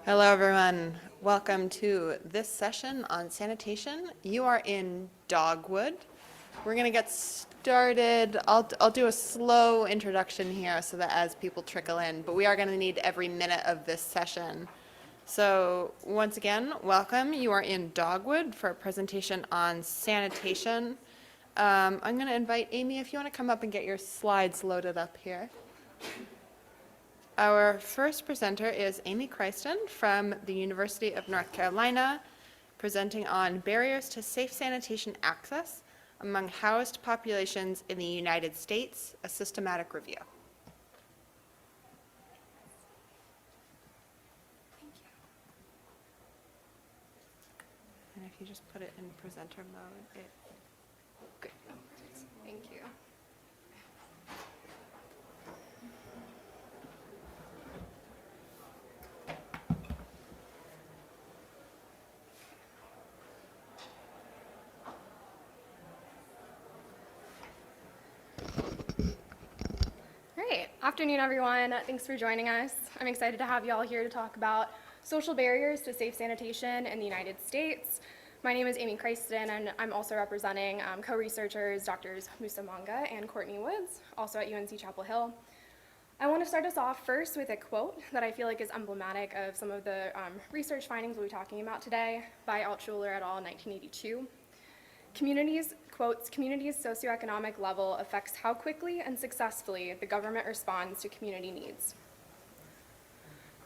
Hello, everyone. Welcome to this session on sanitation. You are in Dogwood. We're going to get started. I'll do a slow introduction here so that as people trickle in, but we are going to need every minute of this session. So once again, welcome. You are in Dogwood for a presentation on sanitation. I'm going to invite Amy, if you want to come up and get your slides loaded up here. Our first presenter is Amy Kryston from the University of North Carolina, presenting on barriers to safe sanitation access among housed populations in the United States, a systematic review. Thank you. And if you just put it in presenter mode, good. Thank you. Afternoon, everyone. Thanks for joining us. I'm excited to have you all here to talk about social barriers to safe sanitation in the United States. My name is Amy Kryston, and I'm also representing co-researchers Drs. Musa Manga and Courtney Woods, also at UNC Chapel Hill. I want to start us off first with a quote that I feel like is emblematic of some of the research findings we'll be talking about today by Altshuler et al. 1982. Quotes, communities' socioeconomic level affects how quickly and successfully the government responds to community needs.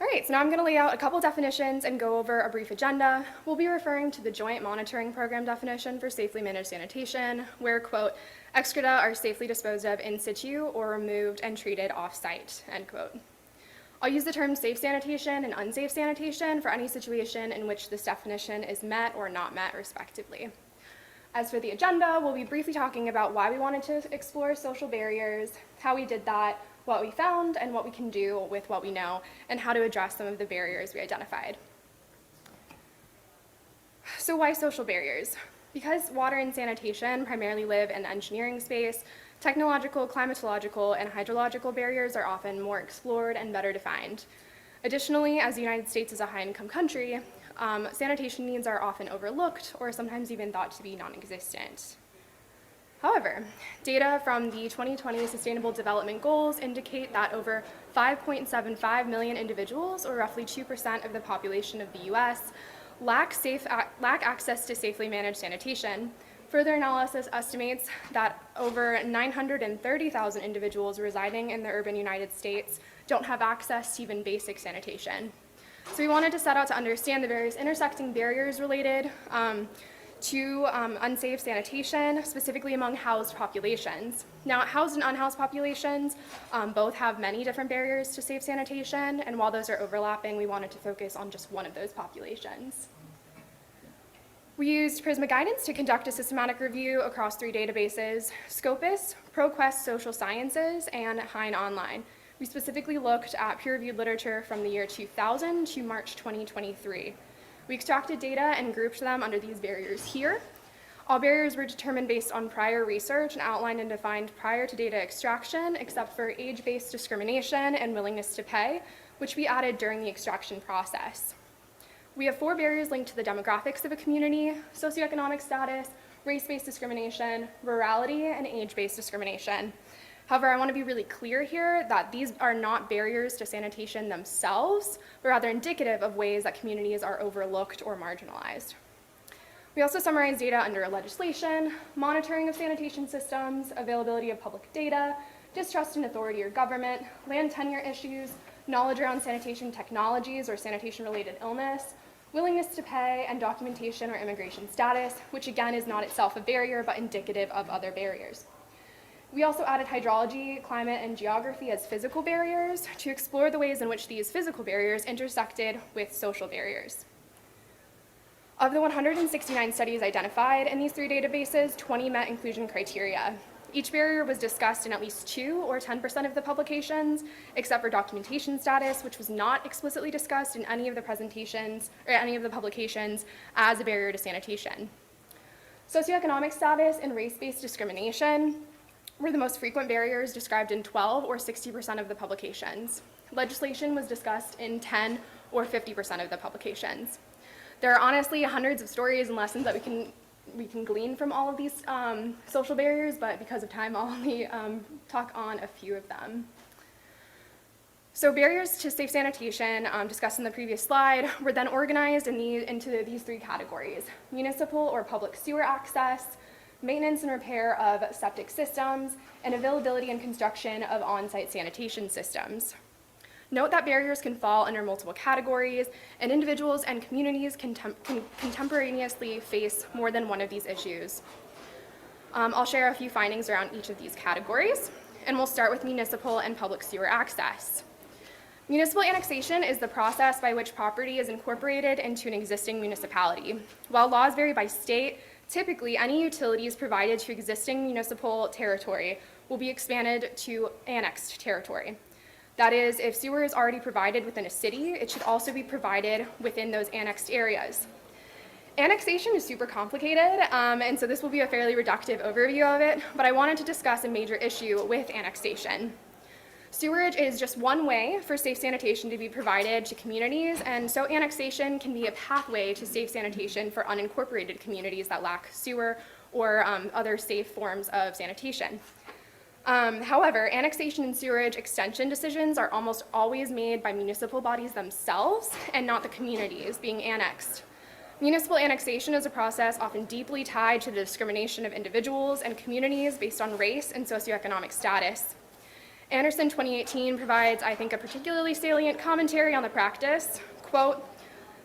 All right, so now I'm going to lay out a couple definitions and go over a brief agenda. We'll be referring to the Joint Monitoring Program definition for safely managed sanitation, where, quote, excreta are safely disposed of in situ or removed and treated off-site, end quote. I'll use the terms safe sanitation and unsafe sanitation for any situation in which this definition is met or not met, respectively. As for the agenda, we'll be briefly talking about why we wanted to explore social barriers, how we did that, what we found, and what we can do with what we know, and how to address some of the barriers we identified. So why social barriers? Because water and sanitation primarily live in the engineering space, technological, climatological, and hydrological barriers are often more explored and better defined. Additionally, as the United States is a high-income country, sanitation needs are often overlooked or sometimes even thought to be non-existent. However, data from the 2020 Sustainable Development Goals indicate that over 5.75 million individuals, or roughly 2% of the population of the US, lack access to safely managed sanitation. Further analysis estimates that over 930,000 individuals residing in the urban United States don't have access to even basic sanitation. So we wanted to set out to understand the various intersecting barriers related to unsafe sanitation, specifically among housed populations. Now, housed and unhoused populations both have many different barriers to safe sanitation, and while those are overlapping, we wanted to focus on just one of those populations. We used Prisma Guidance to conduct a systematic review across 3 databases: Scopus, ProQuest Social Sciences, and Hein Online. We specifically looked at peer-reviewed literature from the year 2000 to March 2023. We extracted data and grouped them under these barriers here. All barriers were determined based on prior research and outlined and defined prior to data extraction, except for age-based discrimination and willingness to pay, which we added during the extraction process. We have 4 barriers linked to the demographics of a community: socioeconomic status, race-based discrimination, rurality, and age-based discrimination. However, I want to be really clear here that these are not barriers to sanitation themselves, but rather indicative of ways that communities are overlooked or marginalized. We also summarize data under legislation, monitoring of sanitation systems, availability of public data, distrust in authority or government, land tenure issues, knowledge around sanitation technologies or sanitation-related illness, willingness to pay, and documentation or immigration status, which again is not itself a barrier, but indicative of other barriers. We also added hydrology, climate, and geography as physical barriers to explore the ways in which these physical barriers intersected with social barriers. Of the 169 studies identified in these 3 databases, 20 met inclusion criteria. Each barrier was discussed in at least 2 or 10% of the publications, except for documentation status, which was not explicitly discussed in any of the presentations or any of the publications as a barrier to sanitation. Socioeconomic status and race-based discrimination were the most frequent barriers, described in 12 or 60% of the publications. Legislation was discussed in 10 or 50% of the publications. There are honestly hundreds of stories and lessons that we can glean from all of these social barriers, but because of time, I'll only talk on a few of them. So barriers to safe sanitation, discussed in the previous slide, were then organized into these three categories: municipal or public sewer access, maintenance and repair of septic systems, and availability and construction of on-site sanitation systems. Note that barriers can fall under multiple categories, and individuals and communities can contemporaneously face more than one of these issues. I'll share a few findings around each of these categories, and we'll start with municipal and public sewer access. Municipal annexation is the process by which property is incorporated into an existing municipality. While laws vary by state, typically any utilities provided to existing municipal territory will be expanded to annexed territory. That is, if sewer is already provided within a city, it should also be provided within those annexed areas. Annexation is super complicated, and so this will be a fairly reductive overview of it, but I wanted to discuss a major issue with annexation. Sewerage is just one way for safe sanitation to be provided to communities, and so annexation can be a pathway to safe sanitation for unincorporated communities that lack sewer or other safe forms of sanitation. However, annexation and sewerage extension decisions are almost always made by municipal bodies themselves and not the communities being annexed. Municipal annexation is a process often deeply tied to the discrimination of individuals and communities based on race and socioeconomic status. Anderson 2018 provides, I think, a particularly salient commentary on the practice. Quote,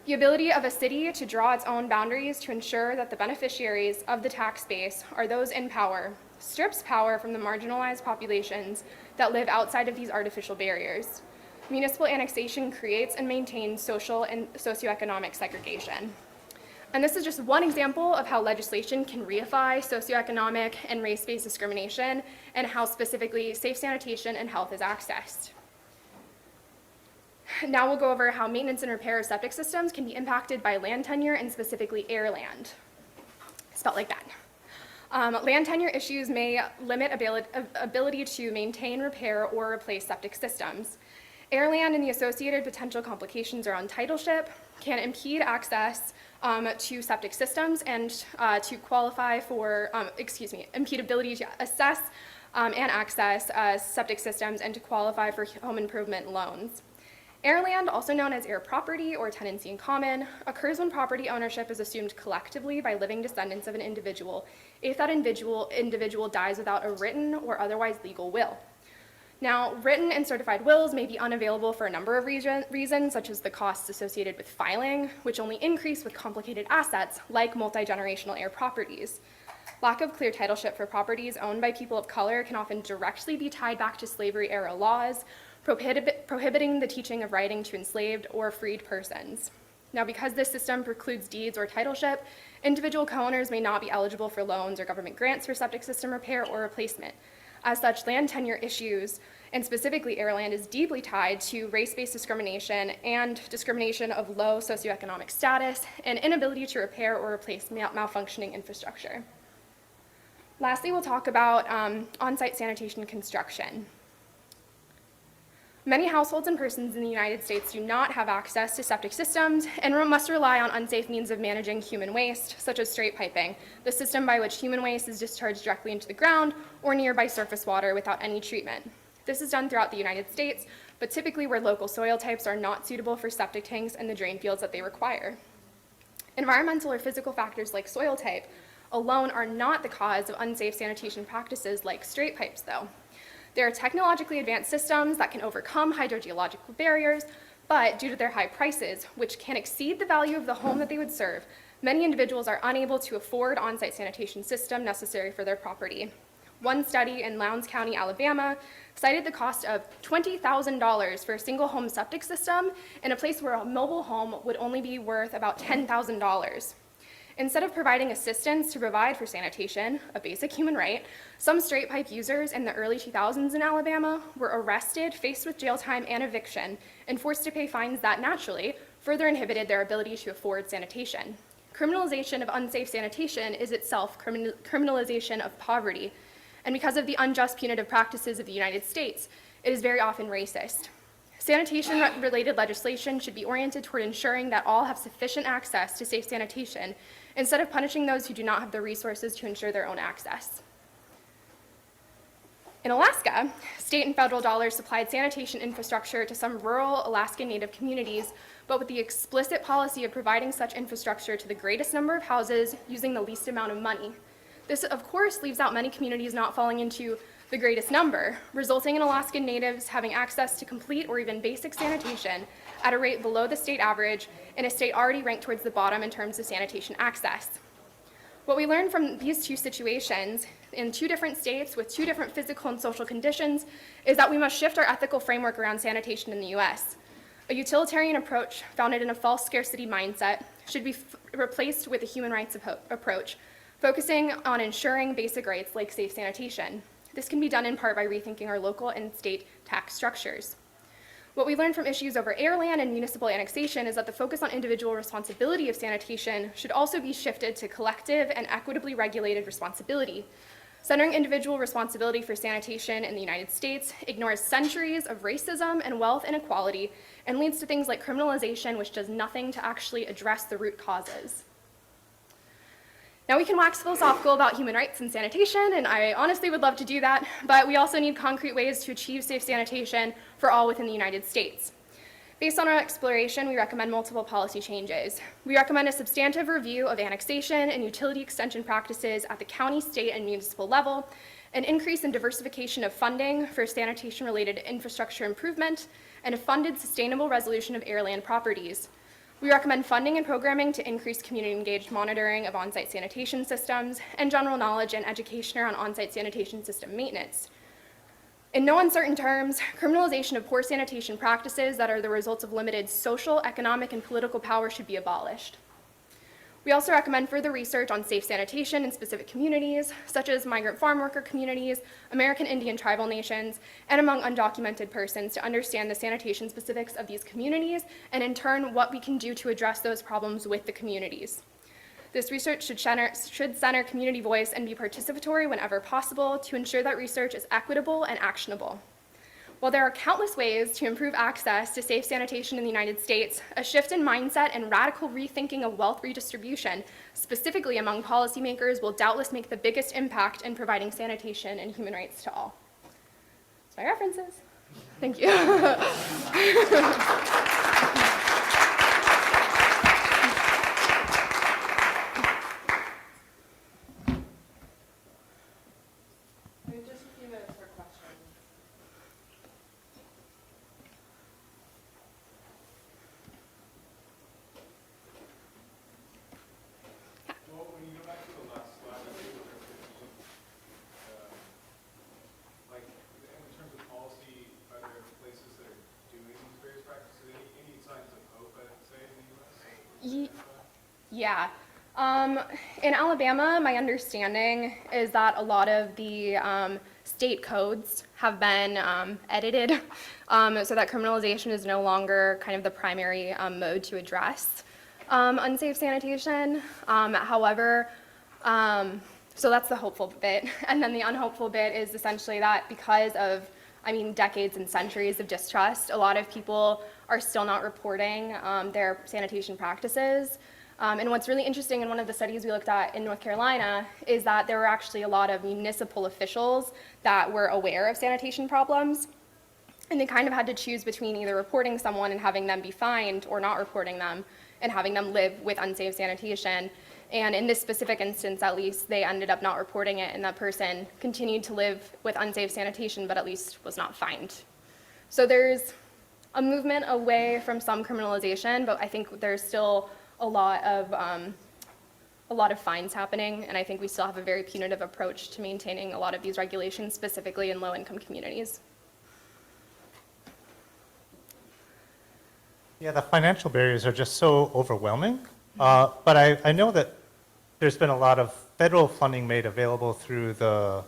"The ability of a city to draw its own boundaries to ensure that the beneficiaries of the tax base are those in power strips power from the marginalized populations that live outside of these artificial barriers. Municipal annexation creates and maintains social and socioeconomic segregation." And this is just one example of how legislation can reify socioeconomic and race-based discrimination and how specifically safe sanitation and health is accessed. Now we'll go over how maintenance and repair of septic systems can be impacted by land tenure and specifically air land. Spelled like that. Land tenure issues may limit ability to maintain, repair, or replace septic systems. Air land and the associated potential complications around titleship can impede access to septic systems and to qualify for, impede ability to assess and access septic systems and to qualify for home improvement loans. Air land, also known as air property or tenancy in common, occurs when property ownership is assumed collectively by living descendants of an individual if that individual dies without a written or otherwise legal will. Now, written and certified wills may be unavailable for a number of reasons, such as the costs associated with filing, which only increase with complicated assets like multi-generational air properties. Lack of clear titleship for properties owned by people of color can often directly be tied back to slavery-era laws, prohibiting the teaching of writing to enslaved or freed persons. Now, because this system precludes deeds or titleship, individual co-owners may not be eligible for loans or government grants for septic system repair or replacement. As such, land tenure issues, and specifically air land, is deeply tied to race-based discrimination and discrimination of low socioeconomic status and inability to repair or replace malfunctioning infrastructure. Lastly, we'll talk about on-site sanitation construction. Many households and persons in the United States do not have access to septic systems and must rely on unsafe means of managing human waste, such as straight piping, the system by which human waste is discharged directly into the ground or nearby surface water without any treatment. This is done throughout the United States, but typically where local soil types are not suitable for septic tanks and the drain fields that they require. Environmental or physical factors like soil type alone are not the cause of unsafe sanitation practices like straight pipes, though. There are technologically advanced systems that can overcome hydrogeological barriers, but due to their high prices, which can exceed the value of the home that they would serve, many individuals are unable to afford on-site sanitation system necessary for their property. One study in Lowndes County, Alabama, cited the cost of $20,000 for a single home septic system in a place where a mobile home would only be worth about $10,000. Instead of providing assistance to provide for sanitation, a basic human right, some straight pipe users in the early 2000s in Alabama were arrested, faced with jail time and eviction, and forced to pay fines that naturally further inhibited their ability to afford sanitation. Criminalization of unsafe sanitation is itself criminalization of poverty, and because of the unjust punitive practices of the United States, it is very often racist. Sanitation-related legislation should be oriented toward ensuring that all have sufficient access to safe sanitation, instead of punishing those who do not have the resources to ensure their own access. In Alaska, state and federal dollars supplied sanitation infrastructure to some rural Alaskan Native communities, but with the explicit policy of providing such infrastructure to the greatest number of houses using the least amount of money. This, of course, leaves out many communities not falling into the greatest number, resulting in Alaskan Natives having access to complete or even basic sanitation at a rate below the state average in a state already ranked towards the bottom in terms of sanitation access. What we learned from these two situations in two different states with two different physical and social conditions is that we must shift our ethical framework around sanitation in the US. A utilitarian approach founded in a false scarcity mindset should be replaced with a human rights approach, focusing on ensuring basic rights like safe sanitation. This can be done in part by rethinking our local and state tax structures. What we learned from issues over air, land, and municipal annexation is that the focus on individual responsibility of sanitation should also be shifted to collective and equitably regulated responsibility. Centering individual responsibility for sanitation in the United States ignores centuries of racism and wealth inequality and leads to things like criminalization, which does nothing to actually address the root causes. Now, we can wax philosophical about human rights and sanitation, and I honestly would love to do that, but we also need concrete ways to achieve safe sanitation for all within the United States. Based on our exploration, we recommend multiple policy changes. We recommend a substantive review of annexation and utility extension practices at the county, state, and municipal level, an increase in diversification of funding for sanitation-related infrastructure improvement, and a funded sustainable resolution of air-land properties. We recommend funding and programming to increase community-engaged monitoring of on-site sanitation systems and general knowledge and education around on-site sanitation system maintenance. In no uncertain terms, criminalization of poor sanitation practices that are the results of limited social, economic, and political power should be abolished. We also recommend further research on safe sanitation in specific communities, such as migrant farm worker communities, American Indian tribal nations, and among undocumented persons to understand the sanitation specifics of these communities, and in turn, what we can do to address those problems with the communities. This research should center community voice and be participatory whenever possible to ensure that research is equitable and actionable. While there are countless ways to improve access to safe sanitation in the United States, a shift in mindset and radical rethinking of wealth redistribution, specifically among policymakers, will doubtless make the biggest impact in providing sanitation and human rights to all. That's my references. Thank you. Yeah. In Alabama, my understanding is that a lot of the state codes have been edited so that criminalization is no longer kind of the primary mode to address unsafe sanitation. However, so that's the hopeful bit. And then the unhopeful bit is essentially that because of, decades and centuries of distrust, a lot of people are still not reporting their sanitation practices. And what's really interesting in one of the studies we looked at in North Carolina is that there were actually a lot of municipal officials that were aware of sanitation problems, and they kind of had to choose between either reporting someone and having them be fined or not reporting them and having them live with unsafe sanitation. And in this specific instance, at least, they ended up not reporting it, and that person continued to live with unsafe sanitation, but at least was not fined. So there's a movement away from some criminalization, but I think there's still a lot of fines happening, and I think we still have a very punitive approach to maintaining a lot of these regulations, specifically in low-income communities. Yeah, the financial barriers are just so overwhelming, but I know that there's been a lot of federal funding made available through the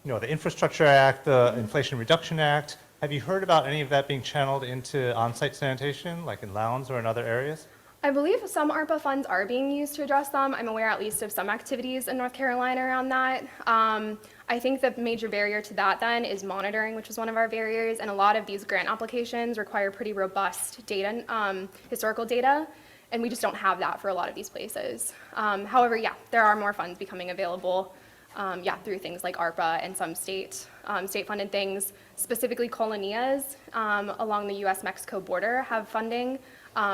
Infrastructure Act, the Inflation Reduction Act. Have you heard about any of that being channeled into on-site sanitation, like in Lowndes or in other areas? I believe some ARPA funds are being used to address them. I'm aware at least of some activities in North Carolina around that. I think the major barrier to that then is monitoring, which is one of our barriers, and a lot of these grant applications require pretty robust data, historical data, and we just don't have that for a lot of these places. However, yeah, there are more funds becoming available, through things like ARPA and some state-funded things. Specifically, colonias along the U.S.-Mexico border have funding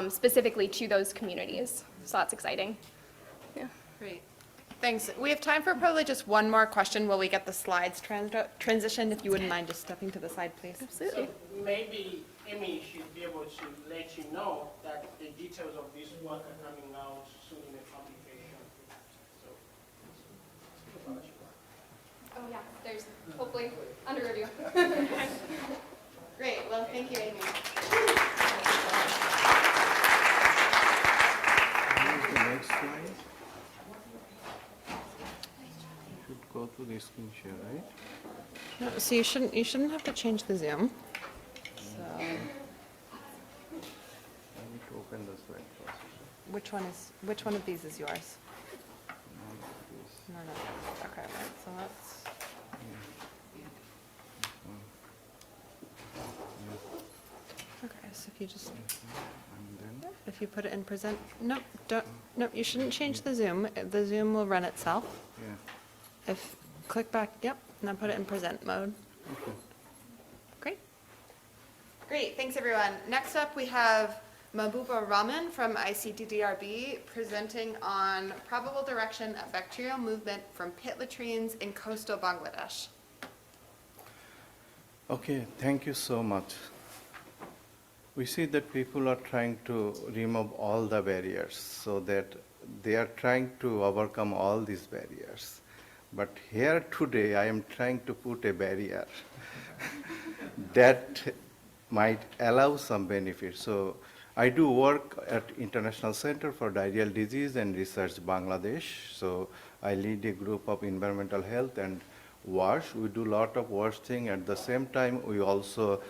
specifically to those communities, so that's exciting. Yeah. Great. Thanks. We have time for probably just one more question while we get the slides transitioned. If you wouldn't mind just stepping to the side, please. Absolutely. So maybe Amy should be able to let you know that the details of this work are coming out soon in the publication. So, speak about your work. Oh, yeah, there's hopefully under review. Great. Well, thank you, Amy. The next slide. Should go to the screen share, right? No, so you shouldn't have to change the Zoom. So I need to open the slide first. which one of these is yours? None of this. No, no. Okay, right. So that's okay. So if you just And then, if you put it in present, nope, you shouldn't change the Zoom. The Zoom will run itself. yeah, If click back, yep, and then put it in present mode. okay. Great. Great, thanks everyone. Next up, we have Mahbubur Rahman from icddr presenting on probable direction of bacterial movement from pit latrines in coastal Bangladesh. Okay, thank you so much. We see that people are trying to remove all the barriers so that they are trying to overcome all these barriers. But here today, I am trying to put a barrier that might allow some benefit. So I do work at International Center for Diarrheal Disease and Research, Bangladesh. So I lead a group of environmental health and WASH. We do a lot of WASH thing. At the same time, we also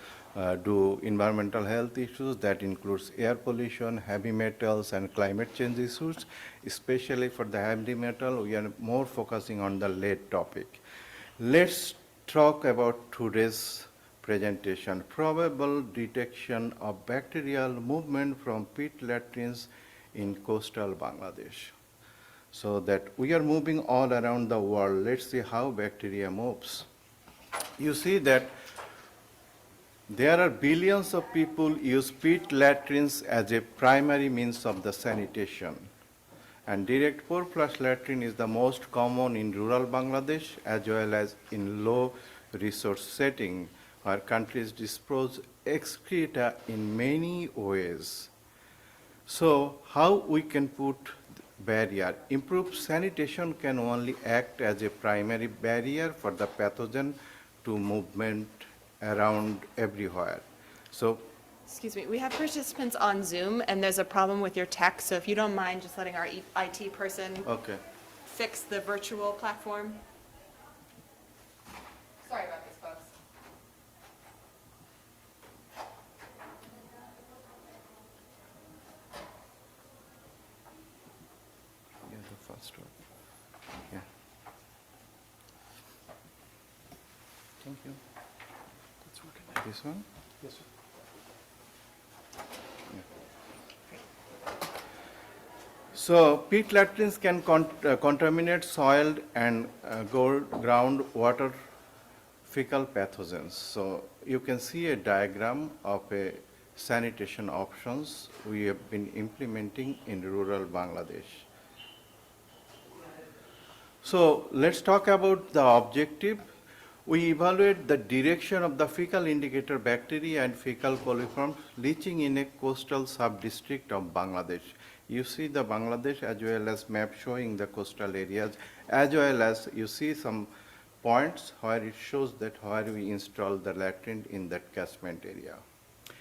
do environmental health issues that includes air pollution, heavy metals, and climate change issues. Especially for the heavy metal, we are more focusing on the lead topic. Let's talk about today's presentation, probable detection of bacterial movement from pit latrines in coastal Bangladesh. So that we are moving all around the world. Let's see how bacteria moves. You see that there are billions of people use pit latrines as a primary means of the sanitation. And direct pour flush latrine is the most common in rural Bangladesh as well as in low resource setting where countries dispose excreta in many ways. So how we can put barrier? Improved sanitation can only act as a primary barrier for the pathogen to movement around everywhere. So, Excuse me, we have participants on Zoom and there's a problem with your tech, so if you don't mind just letting our IT person okay. fix the virtual platform. Sorry about this, folks. Yeah, the first one. Yeah. Thank you. This one? Yes, sir. So pit latrines can contaminate soil and groundwater fecal pathogens. So you can see a diagram of a sanitation options we have been implementing in rural Bangladesh. So let's talk about the objective. We evaluate the direction of the fecal indicator bacteria and fecal coliforms leaching in a coastal sub-district of Bangladesh. You see the Bangladesh as well as map showing the coastal areas, as well as you see some points where it shows that where we install the latrine in that catchment area.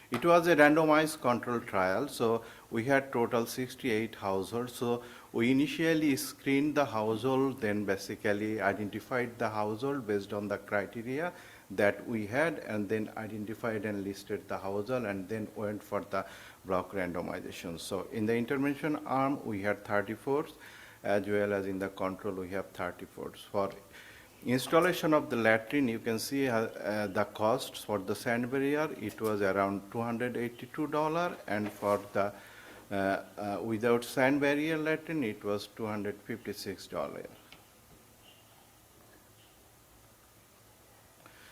It was a randomized control trial, so we had total 68 households. So we initially screened the household, then basically identified the household based on the criteria that we had, and then identified and listed the household, and then went for the block randomization. So in the intervention arm, we had 34, as well as in the control, we have 34. For installation of the latrine, you can see the costs for the sand barrier, it was around $282, and for the without sand barrier latrine, it was $256.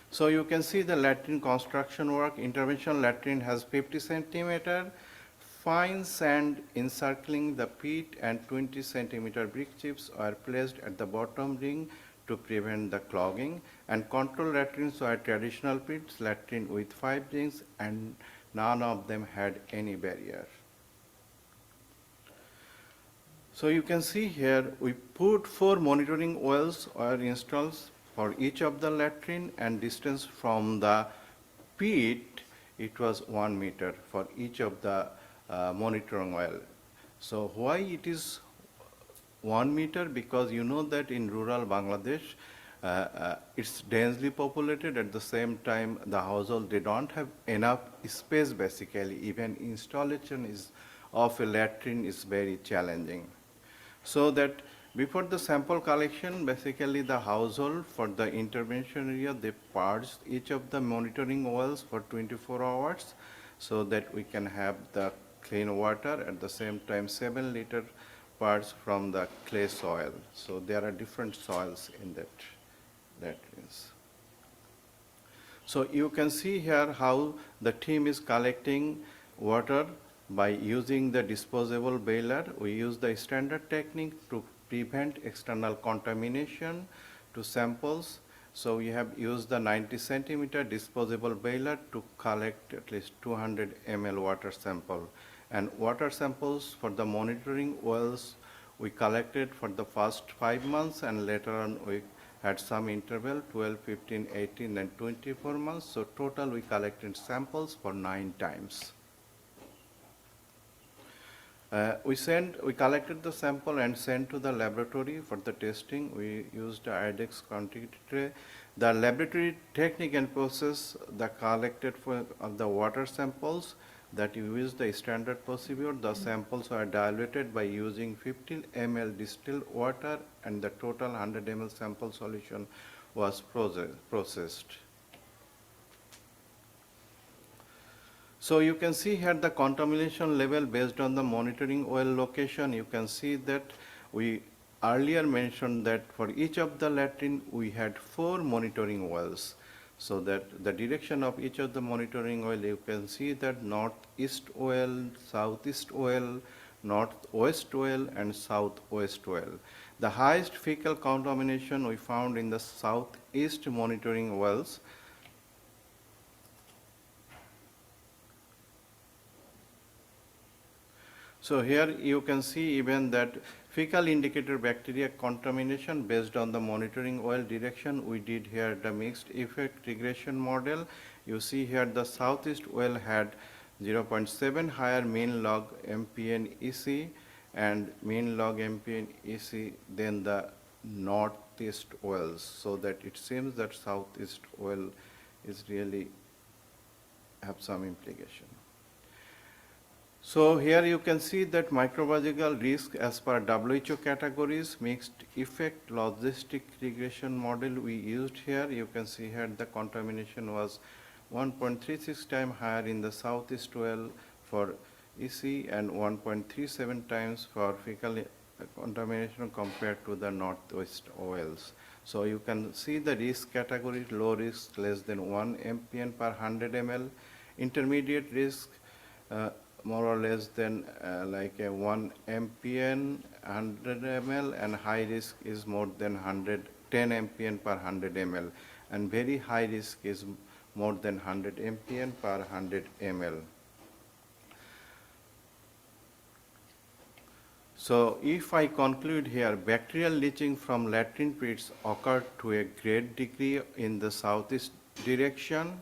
So you can see the latrine construction work. Intervention latrine has 50 centimeter fine sand encircling the pit, and 20 centimeter brick chips are placed at the bottom ring to prevent the clogging. And control latrines were traditional pits, latrine with 5 rings, and none of them had any barrier. So you can see here, we put 4 monitoring wells or installs for each of the latrine, and distance from the pit, it was 1 meter for each of the monitoring well. So why it is 1 meter? Because you know that in rural Bangladesh, it's densely populated. At the same time, the household, they don't have enough space basically. Even installation of a latrine is very challenging. So that before the sample collection, basically the household for the intervention area, they purge each of the monitoring wells for 24 hours so that we can have the clean water. At the same time, 7 liter parts from the clay soil. So there are different soils in that latrines. So you can see here how the team is collecting water by using the disposable baler. We use the standard technique to prevent external contamination to samples. So we have used the 90 centimeter disposable baler to collect at least 200 ml water sample. And water samples for the monitoring wells, we collected for the first 5 months, and later on we had some interval, 12, 15, 18, and 24 months. So total we collected samples for 9 times. We collected the sample and sent to the laboratory for the testing. We used the IDEX quantity tray. The laboratory technique and process, the collected of the water samples, that you use the standard procedure. The samples are diluted by using 15 ml distilled water, and the total 100 ml sample solution was processed. So you can see here the contamination level based on the monitoring well location. You can see that we earlier mentioned that for each of the latrine we had 4 monitoring wells. So that the direction of each of the monitoring well, you can see that northeast well, southeast well, northwest well, and southwest well. The highest fecal contamination we found in the southeast monitoring wells. So here you can see even that fecal indicator bacteria contamination based on the monitoring well direction. We did here the mixed effect regression model. You see here the southeast well had 0.7 higher mean log MPN EC and mean log MPN EC than the northeast wells. So that it seems that southeast well is really have some implication. So here you can see that microbiological risk as per WHO categories, mixed effect logistic regression model we used here. You can see here the contamination was 1.36 times higher in the southeast well for EC and 1.37 times for fecal contamination compared to the northwest wells. So you can see the risk category: low risk less than 1 mpn per 100 ml, intermediate risk more or less than like a 1 mpn 100 ml, and high risk is more than 110 mpn per 100 ml, and very high risk is more than 100 mpn per 100 ml. So if I conclude here, bacterial leaching from latrine pits occurred to a great degree in the southeast direction,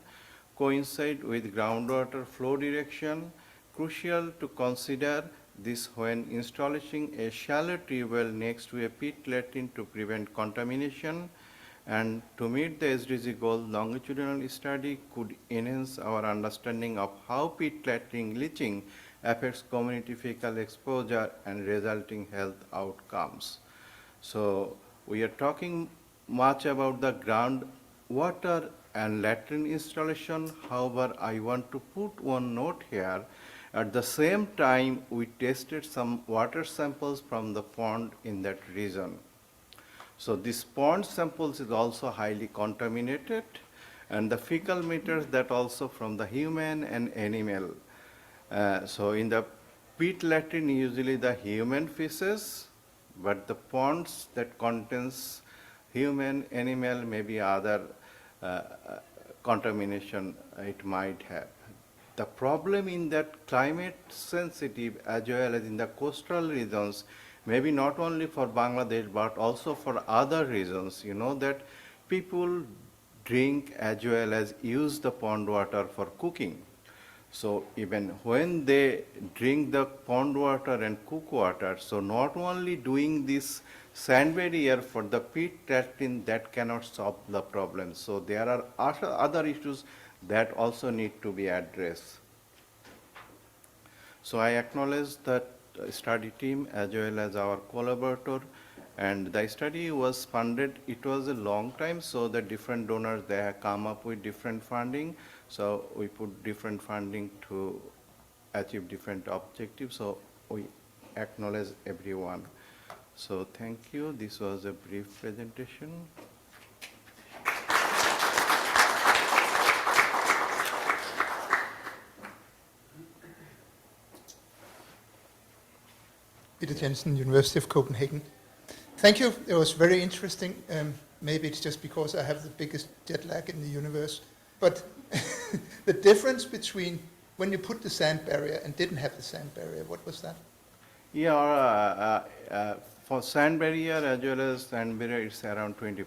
coincide with groundwater flow direction. Crucial to consider this when installing a shallow tube well next to a pit latrine to prevent contamination. And to meet the SDG goal, longitudinal study could enhance our understanding of how pit latrine leaching affects community fecal exposure and resulting health outcomes. So we are talking much about the groundwater and latrine installation. However, I want to put one note here. At the same time, we tested some water samples from the pond in that region. So this pond samples is also highly contaminated, and the fecal matters that also from the human and animal. So in the pit latrine, usually the human feces, but the ponds that contains human, animal, maybe other contamination it might have. The problem in that climate sensitive as well as in the coastal regions, maybe not only for Bangladesh but also for other regions, you know that people drink as well as use the pond water for cooking. So even when they drink the pond water and cook water, so not only doing this sand barrier for the pit latrine, that cannot solve the problem. So there are other issues that also need to be addressed. So I acknowledge that study team as well as our collaborator, and the study was funded. It was a long time, so the different donors, they have come up with different funding. So we put different funding to achieve different objectives. So we acknowledge everyone. So thank you. This was a brief presentation. Peter Jensen, University of Copenhagen. Thank you. It was very interesting. Maybe it's just because I have the biggest jet lag in the universe. But the difference between when you put the sand barrier and didn't have the sand barrier, what was that? Yeah, for sand barrier as well as sand barrier, it's around 20%.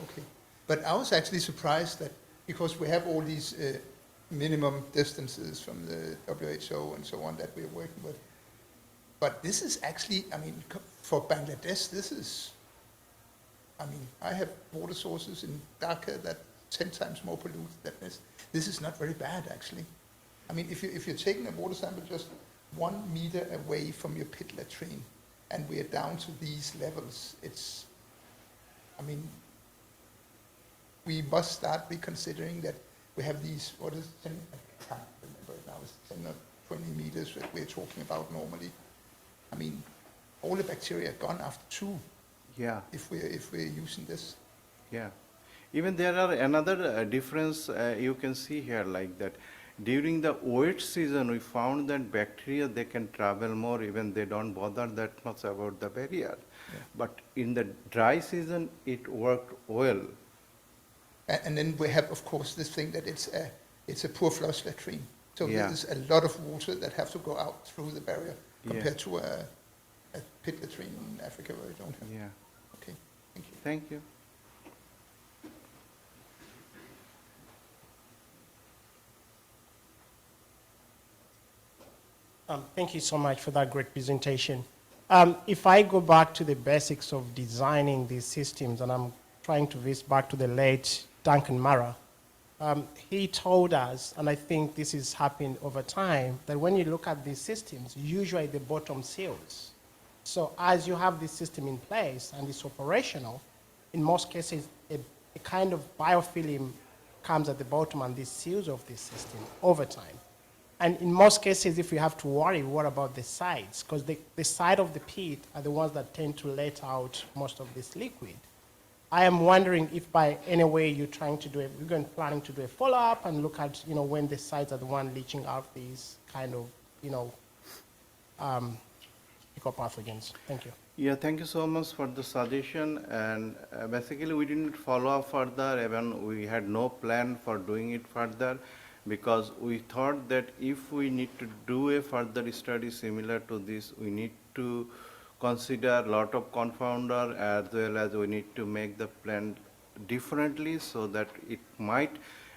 Okay. But I was actually surprised that because we have all these minimum distances from the WHO and so on that we're working with. But this is actually, I mean, for Bangladesh, this is, I mean, I have water sources in Dhaka that 10 times more polluted than this. This is not very bad, actually. I mean, if you're taking a water sample just 1 meter away from your pit latrine, and we are down to these levels, it's, I mean, we must start reconsidering that we have these, what is 10, I can't remember it now, it's 10 or 20 meters that we're talking about normally. I mean, all the bacteria are gone after 2. Yeah. If we're using this. Yeah. Even there are another difference you can see here, like that during the wet season we found that bacteria, they can travel more, even they don't bother that much about the barrier. Yeah. But in the dry season it worked well. And then we have, of course, this thing that it's a poor flush latrine. So Yeah. there's a lot of water that have to go out through the barrier Yeah. compared to a pit latrine in Africa where we don't have. Yeah. Okay, thank you. Thank you. Thank you so much for that great presentation. If I go back to the basics of designing these systems, and I'm trying to visit back to the late Duncan Murrah, he told us, and I think this is happening over time, that when you look at these systems, usually the bottom seals. So as you have this system in place and it's operational, in most cases, a kind of biofilm comes at the bottom and this seals off this system over time. And in most cases, if you have to worry, what about the sides? Because the side of the pit are the ones that tend to let out most of this liquid. I am wondering if by any way you're trying to do you're planning to do a follow-up and look at, when the sides are the one leaching out these kind of, ecopathogens. Thank you. Yeah, thank you so much for the suggestion. And basically, we didn't follow up further. Even we had no plan for doing it further, because we thought that if we need to do a further study similar to this, we need to consider a lot of confounder, as well as we need to make the plan differently so that it might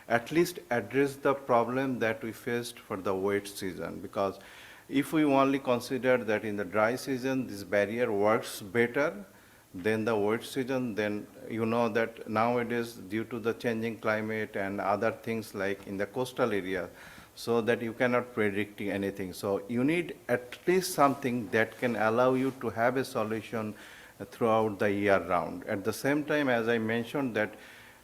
at least address the problem that we faced for the wet season. Because if we only consider that in the dry season this barrier works better than the wet season, then you know that nowadays due to the changing climate and other things like in the coastal area, so that you cannot predict anything. So you need at least something that can allow you to have a solution throughout the year round. At the same time, as I mentioned, that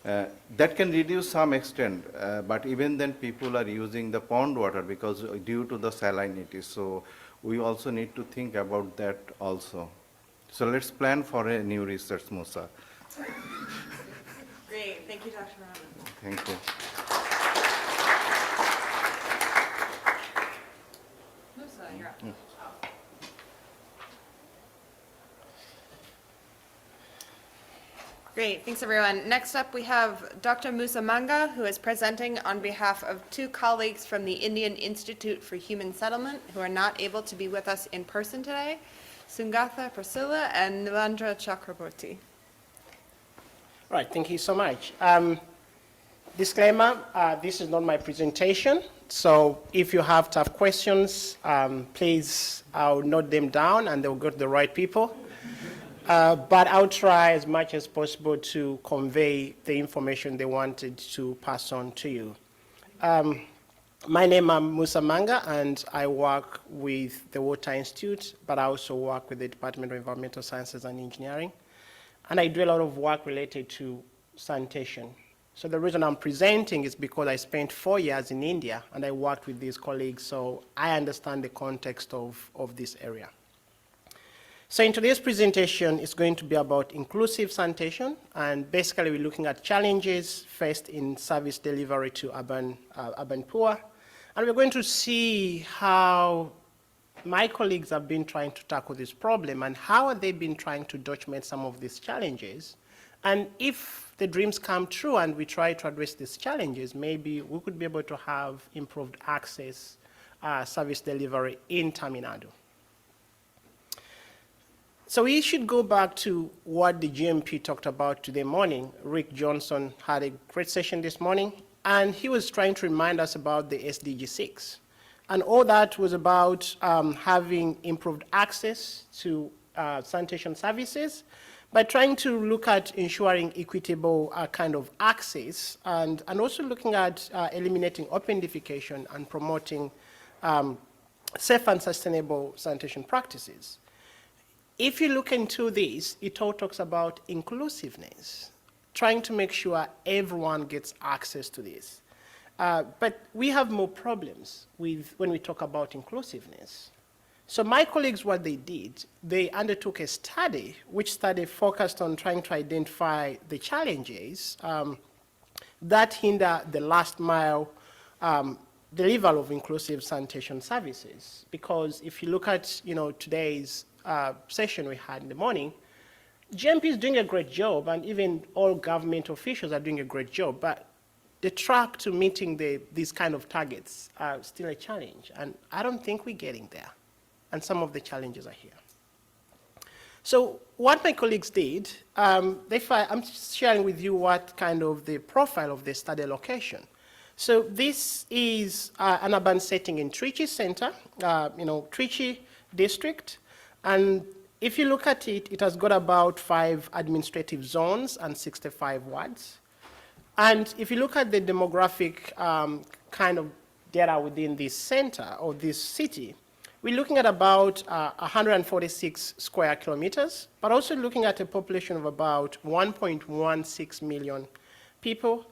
that can reduce some extent, but even then people are using the pond water because due to the salinity. So we also need to think about that also. So let's plan for a new research, Musa. Great, thank you, Dr. Rahman. Thank you. Musa, you're up. Great, thanks everyone. Next up, we have Dr. Musa Manga, who is presenting on behalf of two colleagues from the Indian Institute for Human Settlement who are not able to be with us in person today, Sugantha, Priscilla, and Niladra Chakraborti. Right, thank you so much. Disclaimer, this is not my presentation, so if you have tough questions, please, I'll note them down and they'll go to the right people. But I'll try as much as possible to convey the information they wanted to pass on to you. My name is Musa Manga, and I work with the Water Institute, but I also work with the Department of Environmental Sciences and Engineering. And I do a lot of work related to sanitation. So the reason I'm presenting is because I spent 4 years in India, and I worked with these colleagues, so I understand the context of this area. So in today's presentation, it's going to be about inclusive sanitation, and basically we're looking at challenges faced in service delivery to urban poor. And we're going to see how my colleagues have been trying to tackle this problem and how they've been trying to document some of these challenges. And if the dreams come true and we try to address these challenges, maybe we could be able to have improved access service delivery in Tamil Nadu. So we should go back to what the GMP talked about today morning. Rick Johnson had a great session this morning, and he was trying to remind us about the SDG 6. And all that was about having improved access to sanitation services by trying to look at ensuring equitable kind of access and also looking at eliminating open defecation and promoting safe and sustainable sanitation practices. If you look into this, it all talks about inclusiveness, trying to make sure everyone gets access to this. But we have more problems when we talk about inclusiveness. So my colleagues, what they did, they undertook a study, which study focused on trying to identify the challenges that hinder the last mile delivery of inclusive sanitation services. Because if you look at today's session we had in the morning, GMP is doing a great job, and even all government officials are doing a great job, but the track to meeting these kind of targets are still a challenge, and I don't think we're getting there, and some of the challenges are here. So what my colleagues did, I'm sharing with you what kind of the profile of the study location. So this is an urban setting in Trichy Center, Trichy district. And if you look at it, it has got about 5 administrative zones and 65 wards. And if you look at the demographic kind of data within this center or this city, we're looking at about 146 square kilometers, but also looking at a population of about 1.16 million people.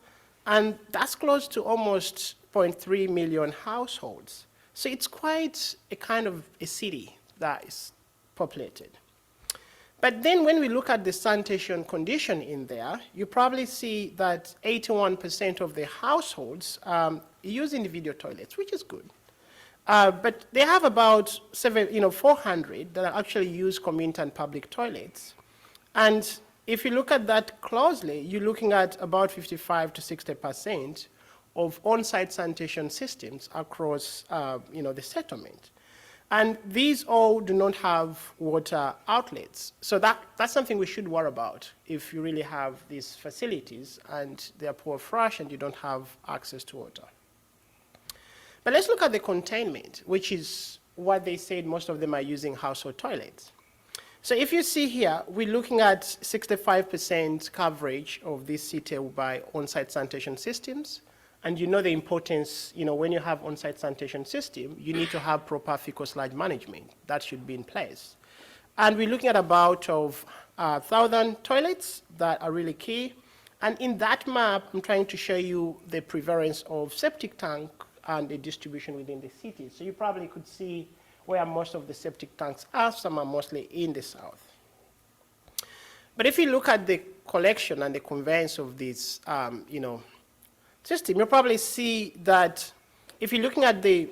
And that's close to almost 0.3 million households. So it's quite a kind of a city that is populated. But then when we look at the sanitation condition in there, you probably see that 81% of the households use individual toilets, which is good. But they have about 400 that actually use community and public toilets. And if you look at that closely, you're looking at about 55 to 60% of on-site sanitation systems across the settlement. And these all do not have water outlets. So that's something we should worry about if you really have these facilities and they're poor fresh and you don't have access to water. But let's look at the containment, which is what they said most of them are using household toilets. So if you see here, we're looking at 65% coverage of this city by on-site sanitation systems. And you know the importance, when you have on-site sanitation system, you need to have proper fecal sludge management. That should be in place. And we're looking at about of 1,000 toilets that are really key. And in that map, I'm trying to show you the prevalence of septic tank and the distribution within the city. So you probably could see where most of the septic tanks are. Some are mostly in the south. But if you look at the collection and the conveyance of this, system, you'll probably see that if you're looking at the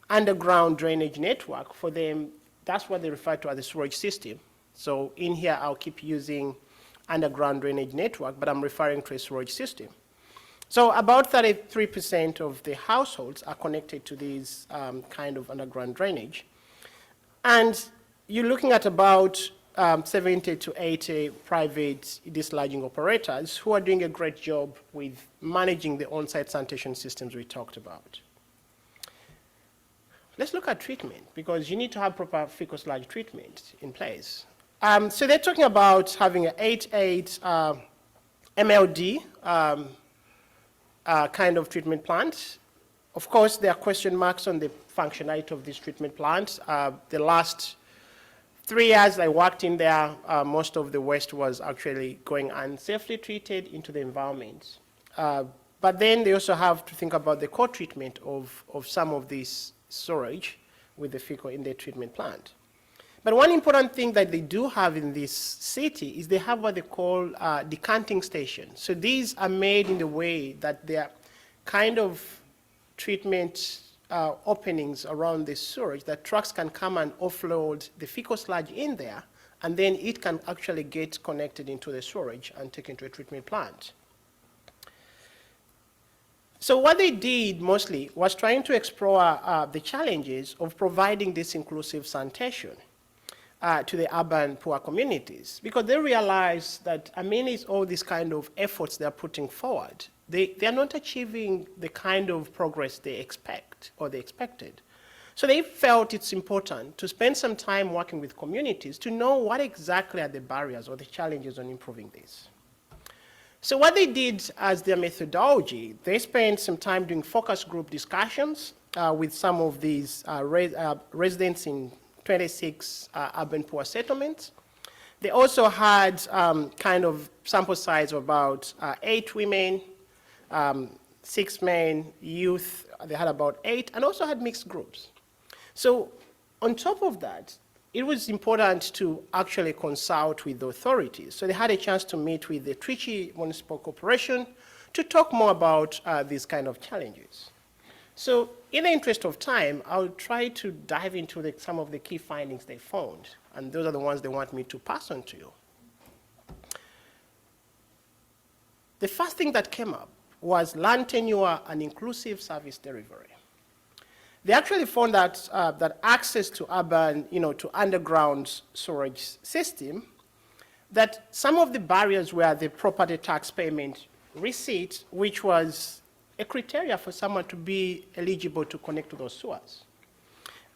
underground drainage network, for them, that's what they refer to as the sewage system. So in here, I'll keep using underground drainage network, but I'm referring to a sewage system. So about 33% of the households are connected to these kind of underground drainage. And you're looking at about 70 to 80 private dislodging operators who are doing a great job with managing the on-site sanitation systems we talked about. Let's look at treatment, because you need to have proper fecal sludge treatment in place. So they're talking about having an 8 MLD kind of treatment plant. Of course, there are question marks on the functionality of this treatment plant. The last 3 years I worked in there, most of the waste was actually going unsafely treated into the environment. But then they also have to think about the co-treatment of some of this storage with the fecal in the treatment plant. But one important thing that they do have in this city is they have what they call decanting stations. So these are made in the way that they are kind of treatment openings around the storage that trucks can come and offload the fecal sludge in there, and then it can actually get connected into the storage and taken to a treatment plant. So what they did mostly was trying to explore the challenges of providing this inclusive sanitation to the urban poor communities, because they realized that amidst all these kind of efforts they're putting forward, they are not achieving the kind of progress they expect or they expected. So they felt it's important to spend some time working with communities to know what exactly are the barriers or the challenges on improving this. So what they did as their methodology, they spent some time doing focus group discussions with some of these residents in 26 urban poor settlements. They also had kind of sample size of about 8 women, 6 men, youth, they had about 8, and also had mixed groups. So on top of that, it was important to actually consult with the authorities. So they had a chance to meet with the Trichy Municipal Corporation to talk more about these kind of challenges. So in the interest of time, I'll try to dive into some of the key findings they found, and those are the ones they want me to pass on to you. The first thing that came up was land tenure and inclusive service delivery. They actually found that, that access to urban, to underground storage system, that some of the barriers were the property tax payment receipt, which was a criteria for someone to be eligible to connect to those sewers.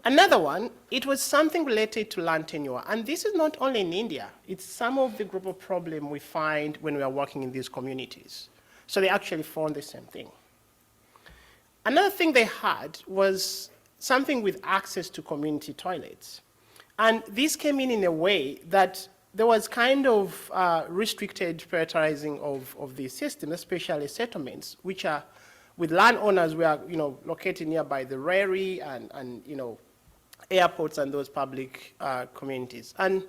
Another one, it was something related to land tenure. And this is not only in India, it's some of the global problem we find when we are working in these communities. So they actually found the same thing. Another thing they had was something with access to community toilets. And this came in a way that there was kind of restricted prioritizing of the system, especially settlements, which are with landowners who are located nearby the railway and airports and those public communities. And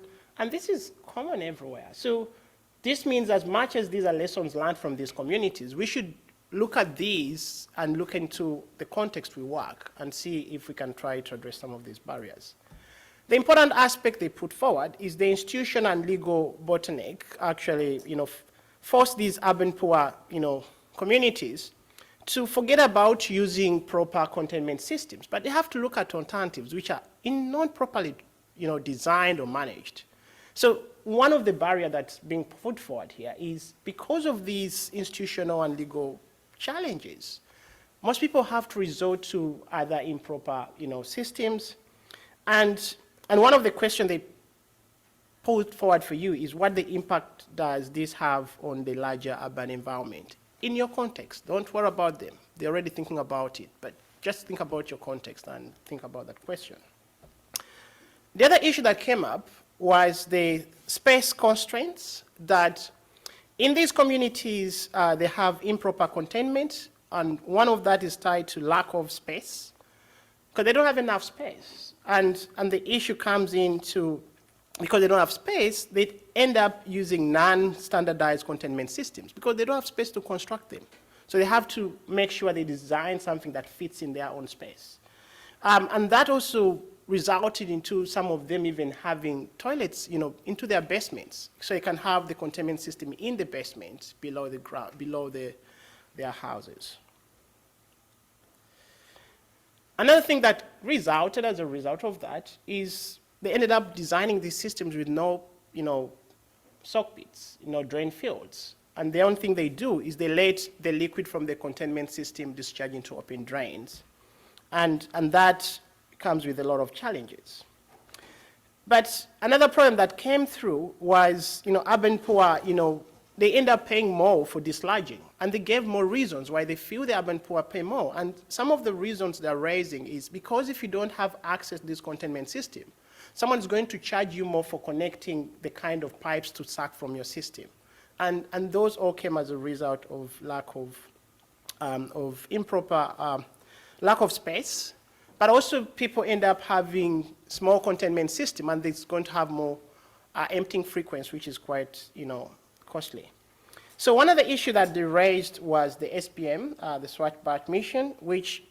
this is common everywhere. So this means as much as these are lessons learned from these communities, we should look at these and look into the context we work and see if we can try to address some of these barriers. The important aspect they put forward is the institution and legal bottleneck actually, force these urban poor, communities to forget about using proper containment systems, but they have to look at alternatives which are not properly, designed or managed. So one of the barriers that's being put forward here is because of these institutional and legal challenges, most people have to resort to either improper, systems. And one of the questions they put forward for you is what the impact does this have on the larger urban environment? In your context, don't worry about them. They're already thinking about it, but just think about your context and think about that question. The other issue that came up was the space constraints that in these communities, they have improper containment, and one of that is tied to lack of space, because they don't have enough space. And the issue comes into, because they don't have space, they end up using non-standardized containment systems, because they don't have space to construct them. So they have to make sure they design something that fits in their own space. And that also resulted into some of them even having toilets, into their basements. So you can have the containment system in the basement below the ground, below their houses. Another thing that resulted as a result of that is they ended up designing these systems with no, soak pits, drain fields. And the only thing they do is they let the liquid from the containment system discharge into open drains. And that comes with a lot of challenges. But another problem that came through was, urban poor, they end up paying more for dislodging. And they gave more reasons why they feel the urban poor pay more. And some of the reasons they're raising is because if you don't have access to this containment system, someone's going to charge you more for connecting the kind of pipes to suck from your system. And those all came as a result of lack of improper, lack of space. But also people end up having small containment system, and it's going to have more emptying frequency, which is quite, costly. So one of the issues that they raised was the SPM, the Swatbat mission, which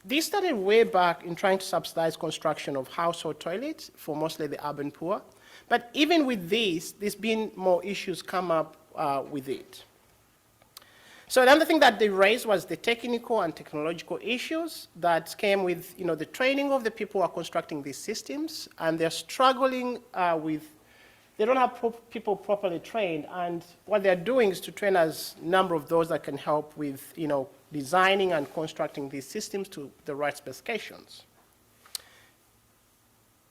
this started way back in trying to subsidize construction of household toilets for mostly the urban poor. But even with this, there's been more issues come up with it. So another thing that they raised was the technical and technological issues that came with, the training of the people who are constructing these systems, and they're struggling they don't have people properly trained, and what they're doing is to train as number of those that can help with, designing and constructing these systems to the right specifications.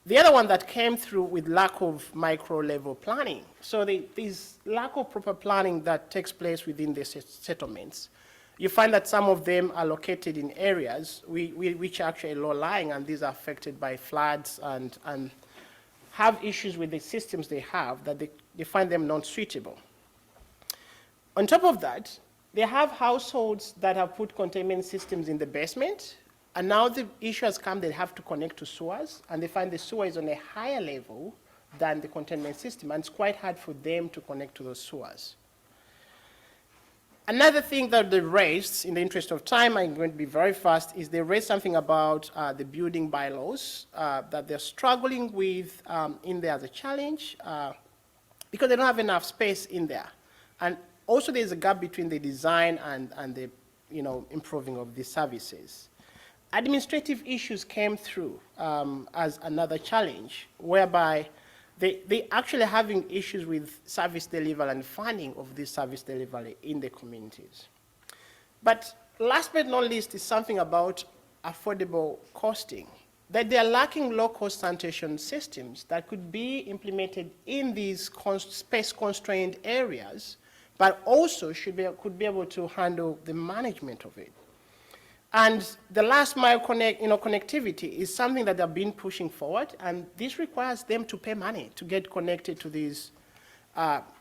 The other one that came through with lack of micro-level planning. So there's lack of proper planning that takes place within the settlements. You find that some of them are located in areas which are actually low-lying, and these are affected by floods and have issues with the systems they have that they find them non-suitable. On top of that, they have households that have put containment systems in the basement, and now the issue has come, they have to connect to sewers, and they find the sewer is on a higher level than the containment system, and it's quite hard for them to connect to those sewers. Another thing that they raised, in the interest of time, I'm going to be very fast, is they raised something about the building bylaws that they're struggling with in there as a challenge because they don't have enough space in there. And also there's a gap between the design and the improving of the services. Administrative issues came through as another challenge, whereby they actually having issues with service delivery and funding of this service delivery in the communities. But last but not least is something about affordable costing, that they are lacking low-cost sanitation systems that could be implemented in these space-constrained areas, but also could be able to handle the management of it. And the last mile connectivity is something that they've been pushing forward, and this requires them to pay money to get connected to these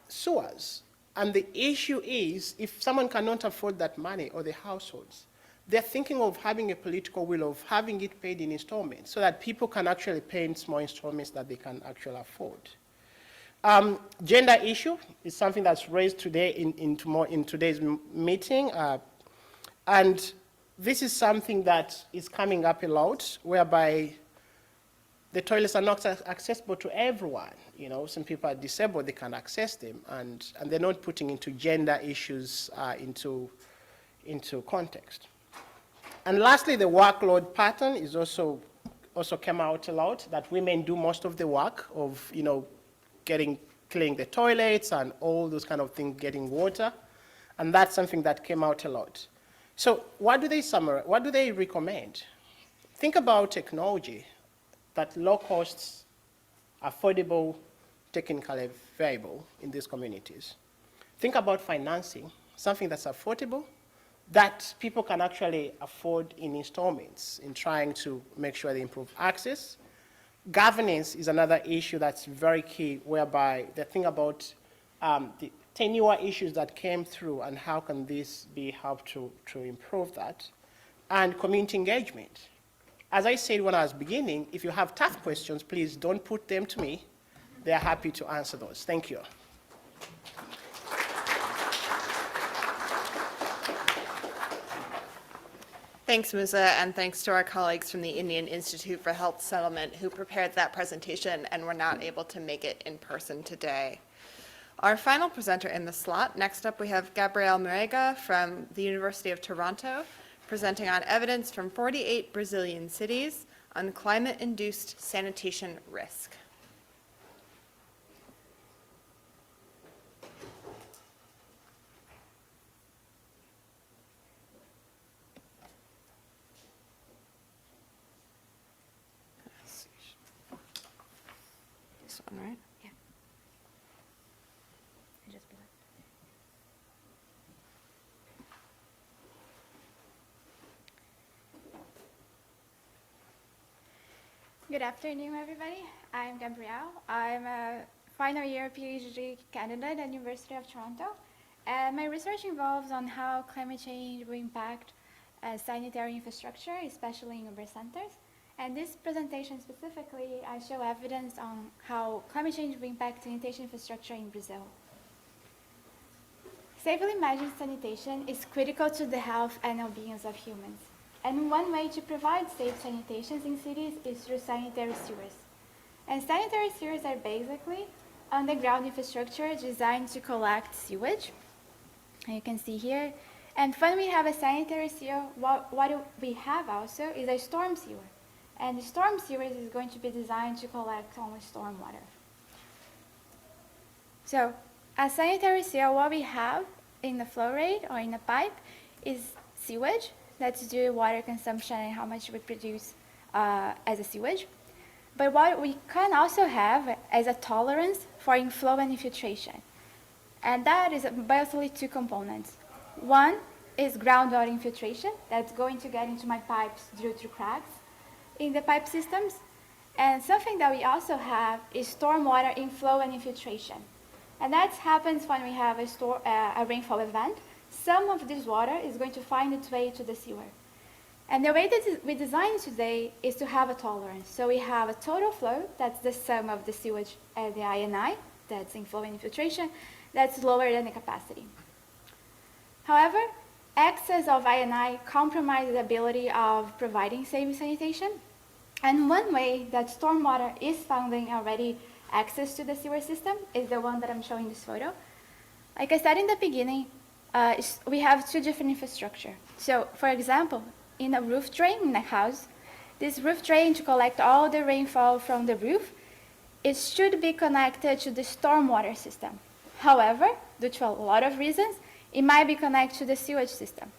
sewers. And the issue is, if someone cannot afford that money, or the households, they're thinking of having a political will of having it paid in installments, so that people can actually pay in small installments that they can actually afford. Gender issue is something that's raised today in today's meeting, and this is something that is coming up a lot, whereby the toilets are not accessible to everyone. Some people are disabled, they can access them, and they're not putting into gender issues into context. And lastly, the workload pattern is also came out a lot, that women do most of the work of, cleaning the toilets and all those kind of things, getting water, and that's something that came out a lot. So what do they summarize? What do they recommend? Think about technology that low costs, affordable, technically viable in these communities. Think about financing, something that's affordable, that people can actually afford in installments in trying to make sure they improve access. Governance is another issue that's very key, whereby they think about the tenure issues that came through and how can this be helped to improve that. And community engagement. As I said when I was beginning, if you have tough questions, please don't put them to me. They're happy to answer those. Thank you. Thanks, Musa, and thanks to our colleagues from the Indian Institute for Health Settlement who prepared that presentation and were not able to make it in person today. Our final presenter in the slot, next up we have Gabrielle Marega from the University of Toronto, presenting on evidence from 48 Brazilian cities on climate-induced sanitation risk. This one, right? Yeah. Just below. Good afternoon, everybody. I'm Gabrielle. I'm a final year PhD candidate at the University of Toronto. And my research involves on how climate change will impact sanitary infrastructure, especially in urban centers. And this presentation specifically, I show evidence on how climate change will impact sanitation infrastructure in Brazil. Safely managed sanitation is critical to the health and well-being of humans. And one way to provide safe sanitation in cities is through sanitary sewers. And sanitary sewers are basically underground infrastructure designed to collect sewage. And you can see here. And when we have a sanitary sewer, what we have also is a storm sewer. And the storm sewer is going to be designed to collect only storm water. So a sanitary sewer, what we have in the flow rate or in a pipe is sewage. That's due to water consumption and how much we produce as a sewage. But what we can also have is a tolerance for inflow and infiltration. And that is basically two components. One is groundwater infiltration that's going to get into my pipes due to cracks in the pipe systems. And something that we also have is stormwater inflow and infiltration. And that happens when we have a rainfall event. Some of this water is going to find its way to the sewer. And the way that we design today is to have a tolerance. So we have a total flow, that's the sum of the sewage and the INI, that's inflow and infiltration, that's lower than the capacity. However, excess of INI compromises the ability of providing safe sanitation. And one way that stormwater is finding already access to the sewer system is the one that I'm showing this photo. Like I said in the beginning, we have two different infrastructure. So, for example, in a roof drain in a house, this roof drain to collect all the rainfall from the roof, it should be connected to the stormwater system. However, due to a lot of reasons, it might be connected to the sewage system.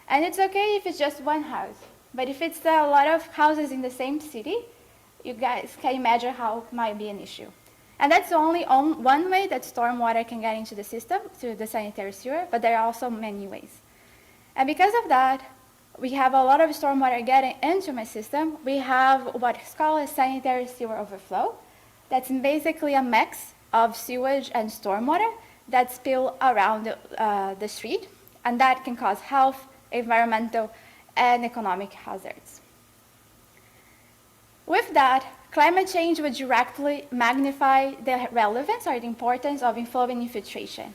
And it's okay if it's just one house. But if it's a lot of houses in the same city, you guys can imagine how it might be an issue. And that's only one way that stormwater can get into the system, through the sanitary sewer, but there are also many ways. And because of that, we have a lot of stormwater getting into my system. We have what is called a sanitary sewer overflow. That's basically a mix of sewage and stormwater that spill around the street, and that can cause health, environmental, and economic hazards. With that, climate change would directly magnify the relevance or the importance of inflow and infiltration.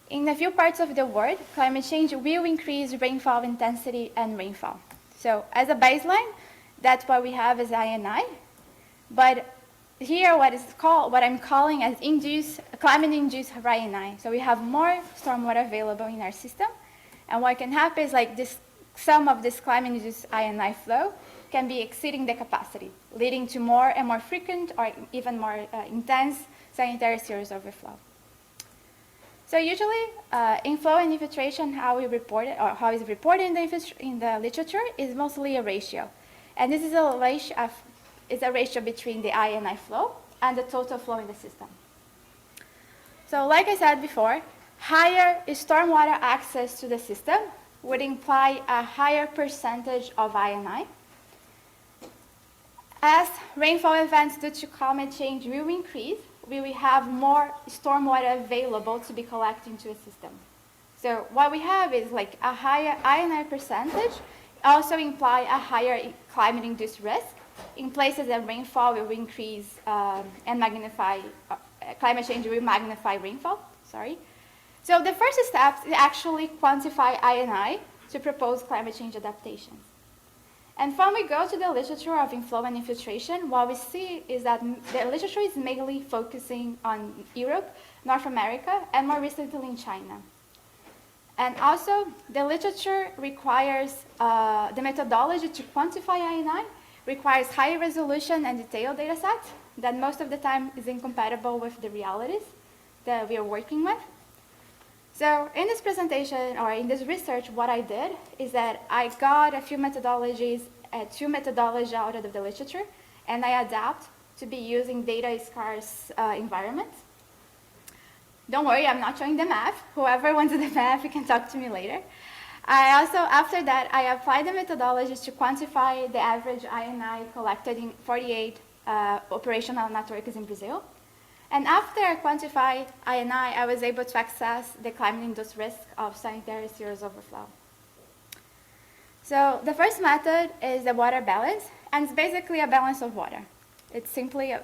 In a few parts of the world, climate change will increase rainfall intensity and rainfall. So as a baseline, that's what we have as INI. But here, what I'm calling as climate-induced INI. So we have more stormwater available in our system. And what can happen is like some of this climate-induced INI flow can be exceeding the capacity, leading to more and more frequent or even more intense sanitary sewers overflow. So usually, inflow and infiltration, how we report it, or how it's reported in the literature, is mostly a ratio. And this is a ratio between the INI flow and the total flow in the system. So like I said before, higher stormwater access to the system would imply a higher percentage of INI. as rainfall events due to climate change will increase, we will have more stormwater available to be collected into a system. So what we have is like a higher ionized percentage also imply a higher climate-induced risk in places that rainfall will increase and magnify, climate change will magnify rainfall, sorry. So the first step is actually quantify INI to propose climate change adaptations. And when we go to the literature of inflow and infiltration, what we see is that the literature is mainly focusing on Europe, North America, and more recently in China. And also, the literature requires, the methodology to quantify INI requires high resolution and detailed data sets that most of the time is incompatible with the realities that we are working with. So in this presentation, or in this research, what I did is that I got a few methodologies, two methodologies out of the literature, and I adapt to be using data-scarce environments. Don't worry, I'm not showing the math. Whoever wants the math, you can talk to me later. I also, after that, I applied the methodologies to quantify the average INI collected in 48 operational networks in Brazil. And after I quantified INI, I was able to access the climate-induced risk of sanitary sewers overflow. So the first method is the water balance, and it's basically a balance of water. It's simply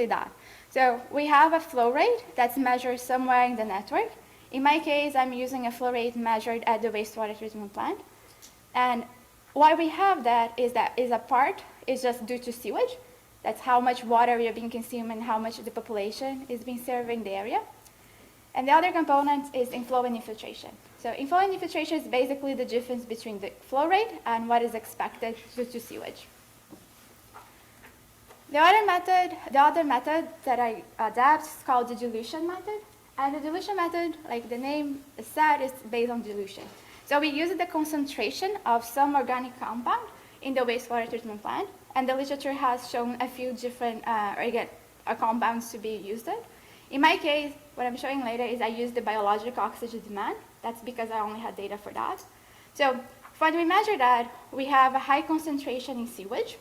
that. So we have a flow rate that's measured somewhere in the network. In my case, I'm using a flow rate measured at the wastewater treatment plant. And why we have that is a part is just due to sewage. That's how much water we are being consumed and how much the population is being served in the area. And the other component is inflow and infiltration. So inflow and infiltration is basically the difference between the flow rate and what is expected due to sewage. The other method that I adapt is called the dilution method. And the dilution method, like the name said, is based on dilution. So we use the concentration of some organic compound in the wastewater treatment plant. And the literature has shown a few different compounds to be used. In my case, what I'm showing later is I use the biological oxygen demand. That's because I only had data for that. So when we measure that, we have a high concentration in sewage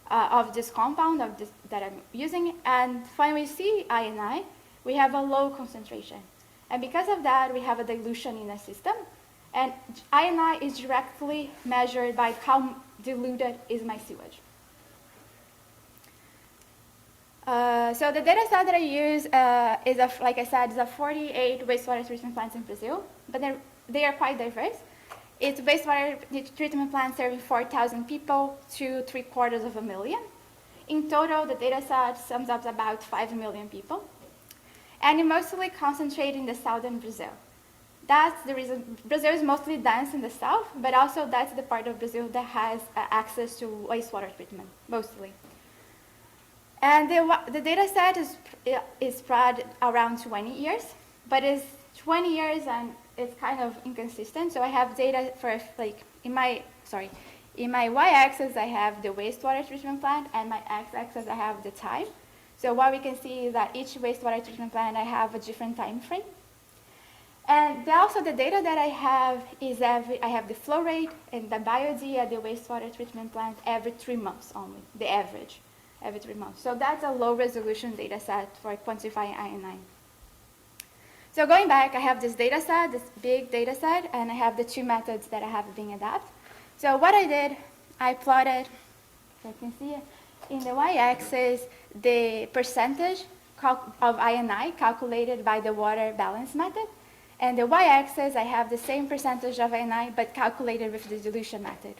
of this compound that I'm using. And when we see INI, we have a low concentration. And because of that, we have a dilution in the system. And INI is directly measured by how diluted is my sewage. So the data set that I use is, like I said, is 48 wastewater treatment plants in Brazil, but they are quite diverse. It's wastewater treatment plants serving 4,000 people to 750,000. In total, the data set sums up about 5 million people. And it mostly concentrated in the southern Brazil. That's the reason Brazil is mostly dense in the south, but also that's the part of Brazil that has access to wastewater treatment, mostly. And the data set is spread around 20 years, but it's 20 years and it's kind of inconsistent. So I have data for, like, in my y-axis, I have the wastewater treatment plant, and my x-axis, I have the time. So what we can see is that each wastewater treatment plant, I have a different time frame. And also the data that I have is I have the flow rate and the BioD at the wastewater treatment plant every 3 months only, the average, every 3 months. So that's a low resolution data set for quantifying INI. So going back, I have this data set, this big data set, and I have the two methods that I have being adapted. So what I did, I plotted, if you can see it, in the y-axis, the percentage of INI calculated by the water balance method. And the y-axis, I have the same percentage of INI, but calculated with the dilution method.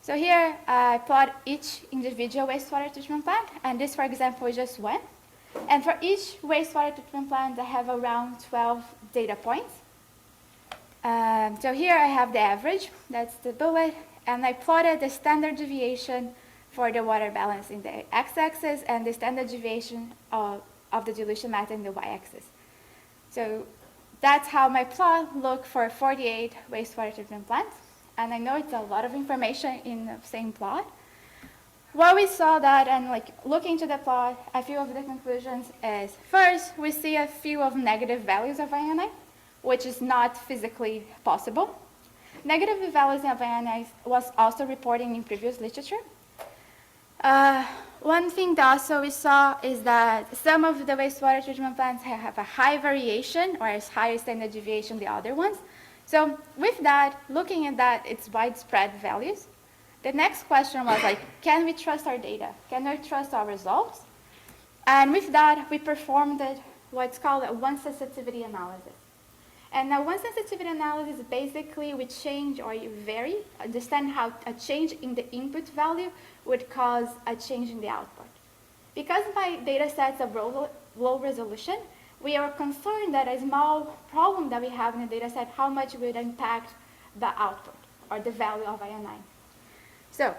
So here, I plot each individual wastewater treatment plant, and this, for example, is just one. And for each wastewater treatment plant, I have around 12 data points. So here I have the average, that's the bullet, and I plotted the standard deviation for the water balance in the x-axis and the standard deviation of the dilution method in the y-axis. So that's how my plot looked for 48 wastewater treatment plants. And I know it's a lot of information in the same plot. What we saw that, and like looking to the plot, a few of the conclusions is, first, we see a few of negative values of INI, which is not physically possible. Negative values of INI was also reported in previous literature. One thing that also we saw is that some of the wastewater treatment plants have a high variation or a higher standard deviation than the other ones. So with that, looking at that, it's widespread values. The next question was like, can we trust our data? Can we trust our results? And with that, we performed what's called a one sensitivity analysis. And now one sensitivity analysis, basically we change or vary, understand how a change in the input value would cause a change in the output. Because my data sets are low resolution, we are concerned that a small problem that we have in the data set, how much would impact the output or the value of INI. So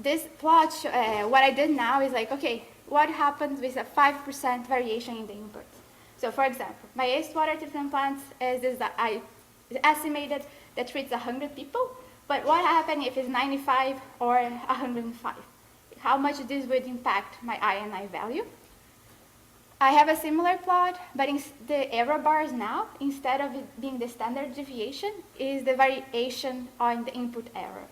this plot, what I did now is like, okay, what happens with a 5% variation in the input? So for example, my wastewater treatment plant is that I estimated that treats 100 people, but what happens if it's 95 or 105? How much this would impact my INI value? I have a similar plot, but the error bars now, instead of it being the standard deviation, is the variation on the input error.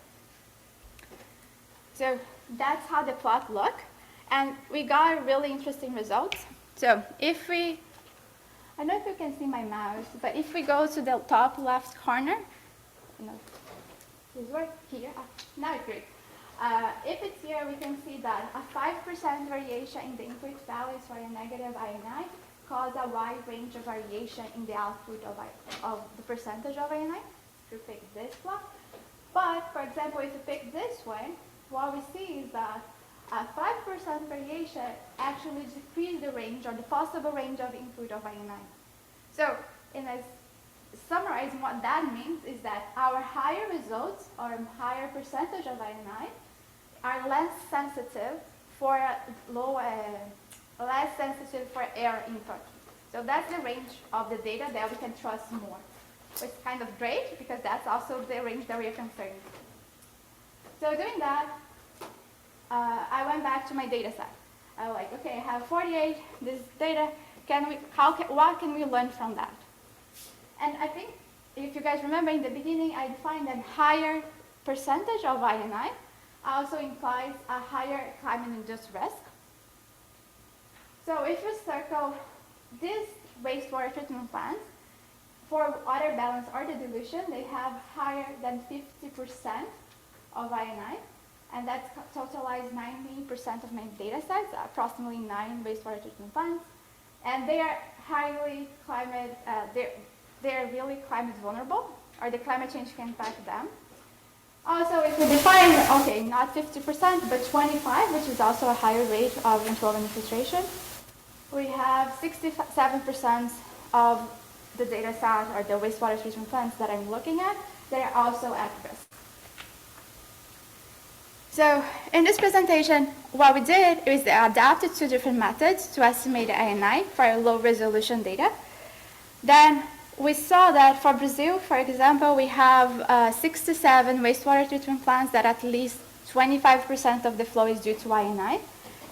So that's how the plot look, and we got really interesting results. So if we, I don't know if you can see my mouse, but if we go to the top left corner, this work here, now it's great. If it's here, we can see that a 5% variation in the input values for a negative INI cause a wide range of variation in the output of the percentage of INI, if you pick this plot. But, for example, if you pick this one, what we see is that a 5% variation actually decreases the range or the possible range of input of INI. So, in a summarizing what that means is that our higher results or higher percentage of INI are less sensitive for less sensitive for error input. So that's the range of the data that we can trust more. It's kind of great because that's also the range that we are concerned. So doing that, I went back to my data set. I was like, okay, I have 48, this data, what can we learn from that? And I think, if you guys remember in the beginning, I defined that higher percentage of INI also implies a higher climate-induced risk. So if you circle these wastewater treatment plants, for water balance or the dilution, they have higher than 50% of INI, and that's totalized 90% of my data sets, approximately 9 wastewater treatment plants. And they are highly climate, they're really climate vulnerable, or the climate change can impact them. Also, if we define, okay, not 50%, but 25, which is also a higher rate of intraoven infiltration, we have 67% of the data set or the wastewater treatment plants that I'm looking at that are also at risk. So in this presentation, what we did is adapted 2 different methods to estimate the INI for low resolution data. Then we saw that for Brazil, for example, we have 67 wastewater treatment plants that at least 25% of the flow is due to INI.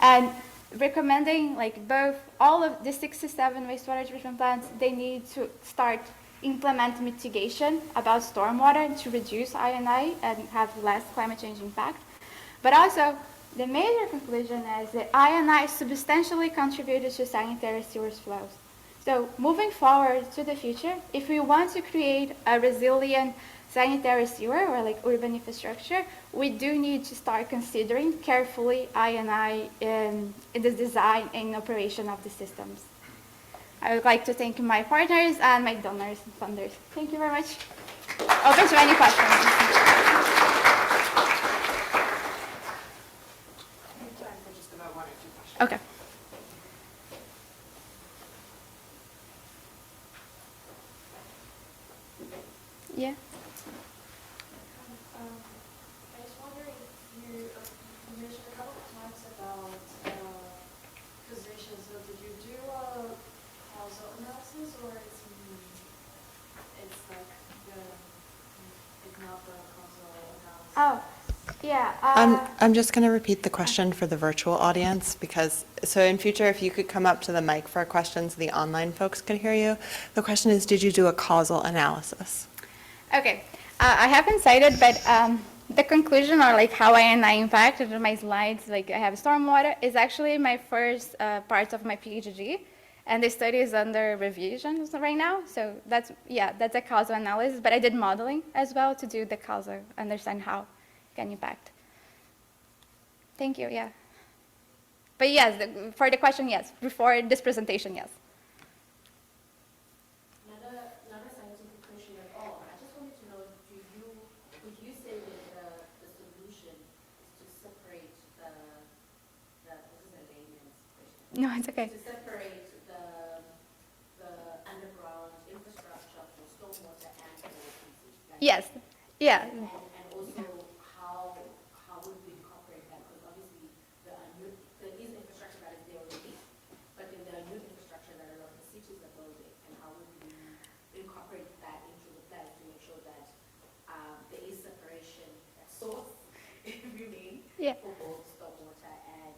And recommending like both all of the 67 wastewater treatment plants, they need to start implement mitigation about stormwater to reduce INI and have less climate change impact. But also, the major conclusion is that INI substantially contributed to sanitary sewers flows. So moving forward to the future, if we want to create a resilient sanitary sewer or like urban infrastructure, we do need to start considering carefully INI in the design and operation of the systems. I would like to thank my partners and my donors and funders. Thank you very much. Open to any questions. Okay. Yeah. I was wondering, you mentioned a couple of times about causation. So did you do a causal analysis, or it's like it's not the causal analysis? Oh, yeah. I'm just going to repeat the question for the virtual audience because, so in future, if you could come up to the mic for questions, the online folks could hear you. The question is, did you do a causal analysis? Okay, I haven't cited, but the conclusion, or like how I impacted my slides, like I have stormwater, is actually my first part of my PhD, and the study is under revision right now. So that's a causal analysis, but I did modeling as well to do the causal, understand how it can impact. Thank you. Yeah. But yes, for the question, yes. Before this presentation, yes. Not a scientific question at all. I just wanted to know, would you say that the solution is to separate this is a layman's question. No, it's okay. To separate the underground infrastructure for stormwater and for water. Yes. Yeah. And also how would we incorporate that? Because obviously there is infrastructure that is there already, but then there are new infrastructure that a lot of the cities are building, and how would we incorporate that into the plan to make sure that there is separation at source, if you mean, Yeah. for both stormwater and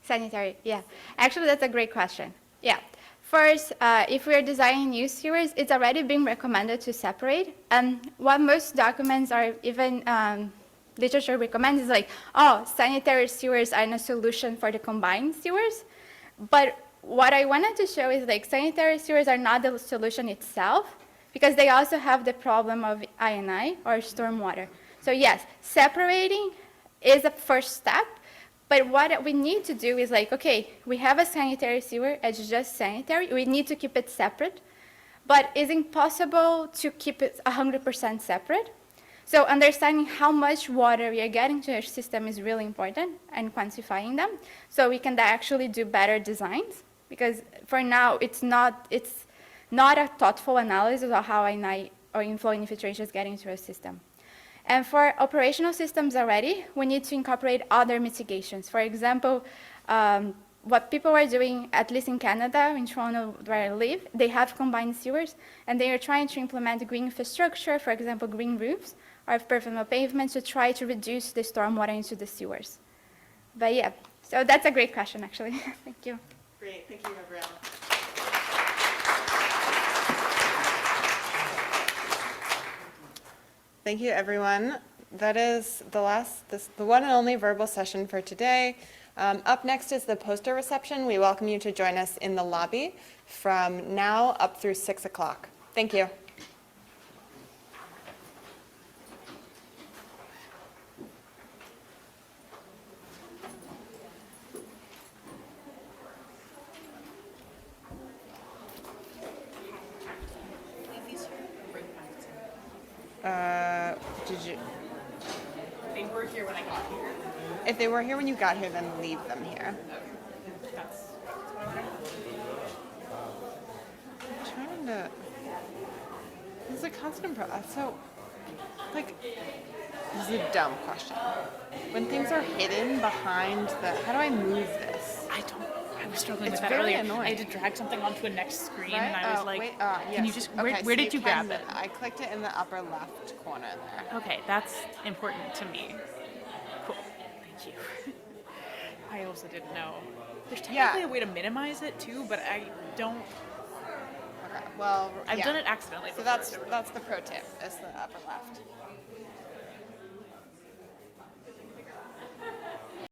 Sanitary, yeah. Actually, that's a great question. Yeah. First, if we're designing new sewers, it's already being recommended to separate. And what most documents or even literature recommends is like, oh, sanitary sewers are a solution for the combined sewers. But what I wanted to show is like sanitary sewers are not the solution itself, because they also have the problem of I&I or stormwater. So yes, separating is a first step. But what we need to do is like, okay, we have a sanitary sewer, it's just sanitary, we need to keep it separate, but it's impossible to keep it 100% separate. So understanding how much water we are getting to our system is really important, and quantifying them, so we can actually do better designs, because for now, it's not a thoughtful analysis of how I&I or inflow and infiltration is getting to our system. And for operational systems already, we need to incorporate other mitigations. For example, what people are doing, at least in Canada, in Toronto where I live, they have combined sewers, and they are trying to implement green infrastructure, for example, green roofs or permeable pavements, to try to reduce the stormwater into the sewers. But yeah, so that's a great question, actually. Thank you. Great, thank you, Gabrielle. Thank you, everyone. That is the one and only verbal session for today. Up next is the poster reception. We welcome you to join us in the lobby from now up through 6 o'clock. Thank you. Did you? They were here when I got here. If they were here when you got here, then leave them here. That's I'm trying to. It's a constant process. So, like, this is a dumb question. When things are hidden behind how do I move this? I was struggling It's with that very earlier. annoying. I had to drag something onto a next screen, Right? and I was like, wait, "Can you yes. just Okay, where so did you grab can- it?" I clicked it in the upper left corner there. Okay, that's important to me. Cool, thank you. I also didn't know. There's technically a way to minimize it too, but I don't. Okay. Well, I've yeah. done it accidentally So before. that's the pro tip. Is the upper left.